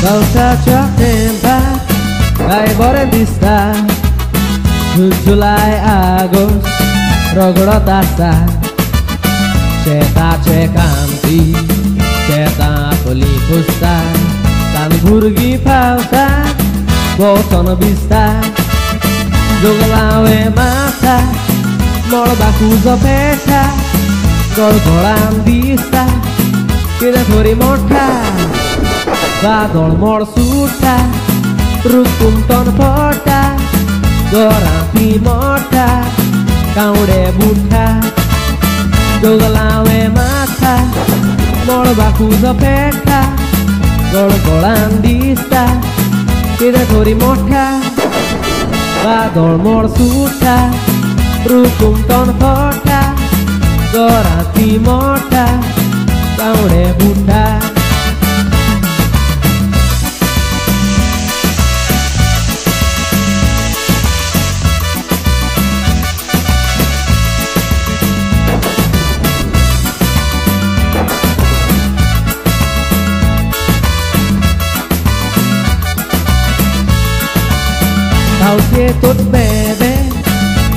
Kau cocok tempat kayak borentista Julai Agus rogoro tasa Cetak cekamti Cetak beli pusta Tan burgi pauta Boton bista Joglawe mata Mol baku zopeta Gol golan bista Kita tori morta Badol mor suta Rukun ton porta Goranti morta Kau debuta Joglawe mata Mol baku zopeta Gol golan bista Kita tori morta Badol mor suta Rukun ton porta Goranti morta Kau debuta Kau cetut bebe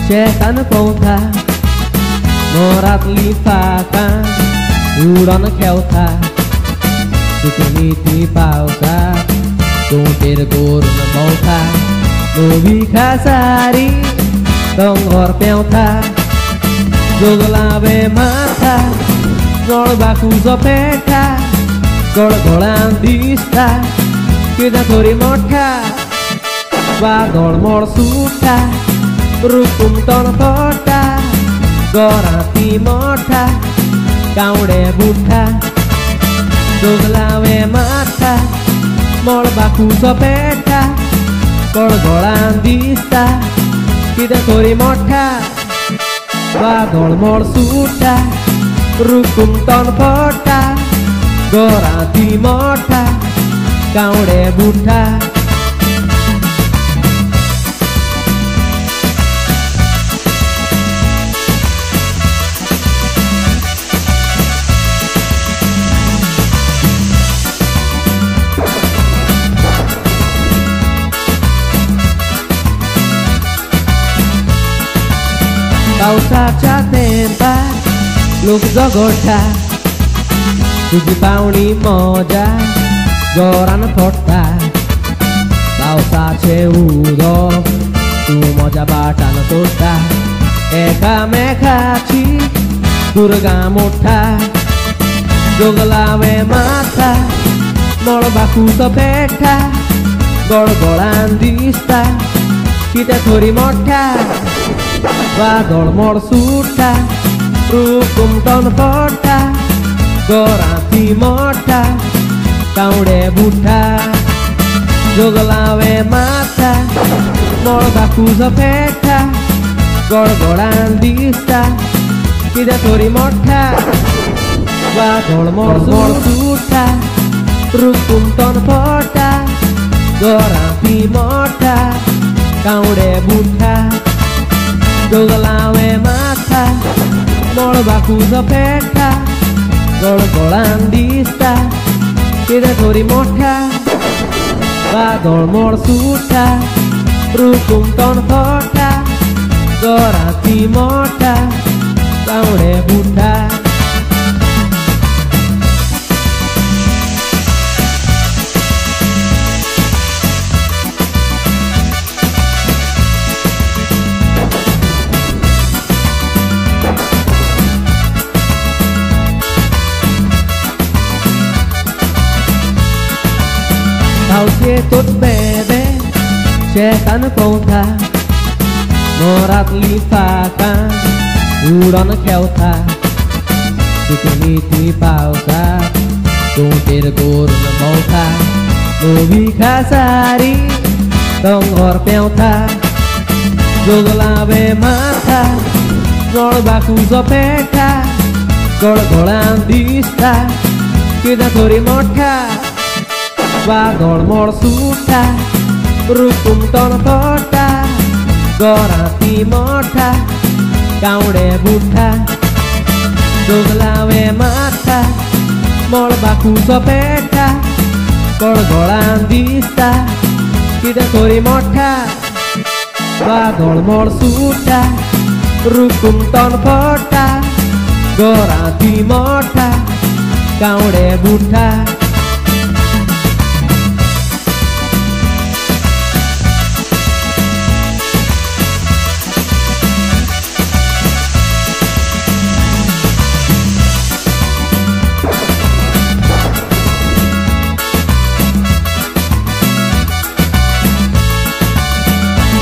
Cetan kota Morat lipakan Uron keuta Sukuniti pauta Tungkir gurun mauta Nubi kasari Tonggor peuta Joglabe mata Gol baku zopeta Gol golan dista Kita tori motka Badol mor suta Rukun ton kota Gorati morta Kau debuta Joglawe mata Mol baku sopeta Gol golan dista Kita tori morta Badol mor suta Rukun ton kota Gorati morta Kau debuta Kau saja tempat Luk jogota Tuji pauni moja Goran porta Kau saja udo Tu moja batan tota Eka mekaci Durga mota Joglawe mata Mol baku sopeta Gol golan dista Kita tori mota Badol mor suta Rukun ton porta Goranti morta Kau debuta Joglawe mata Mol baku zopeta Gol golan dista Kita tori morta Badol mor suta Rukun ton porta Goranti morta Kau debuta Joglawe mata Mol baku zopeta Gol golan dista Kita tori morta Badol mor suta Rukun ton porta Gorati morta Kau debuta Kau cetut bebe Cetan kota Morat lipakan Uron keuta Sukuniti pauta Tungkir gurun mauta Nubi kasari Tonggor peuta Joglawe mata Gol baku zopeta Gol golan dista Kita tori morta Badol mor suta Rukun ton porta Gorati morta Kau debuta Joglawe mata Mol baku sopeta गळगळान दिसता कितें तरी मोठा वादळ mode सुटा Rukun तणफटा गोराती मोठा कावडे बुठा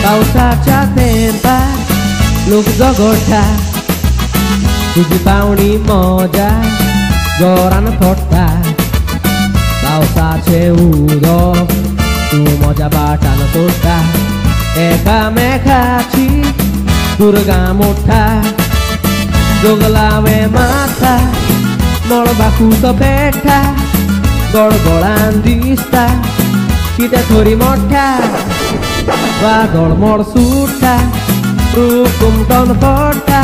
पावसाच्या थेंबात लोक जगोटा तुझी पावणी मजा जोरान फोडटा पावसाचे उदक तू म्हज्या बाटान तोडटा एकामेकाची दुर्गा मोठा जोगलावे माथा मळबाकूचो पेटा गळगळान दिसता कितें तरी मोठा वादळ मोड सुटा रुकून तणफटा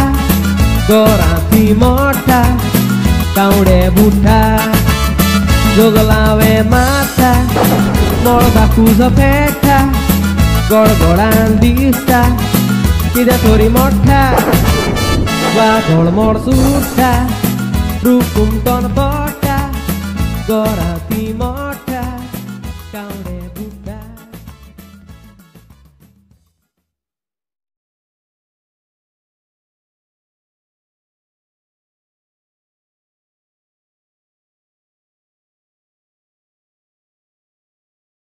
गोराती मोठा कावडे बुठा जोगलावे माथा मळबाकूचो पेटा गळगळान दिसता कितें तरी मोठा वादळ मोड सुटा रुकून तणफटा गोराती मोठा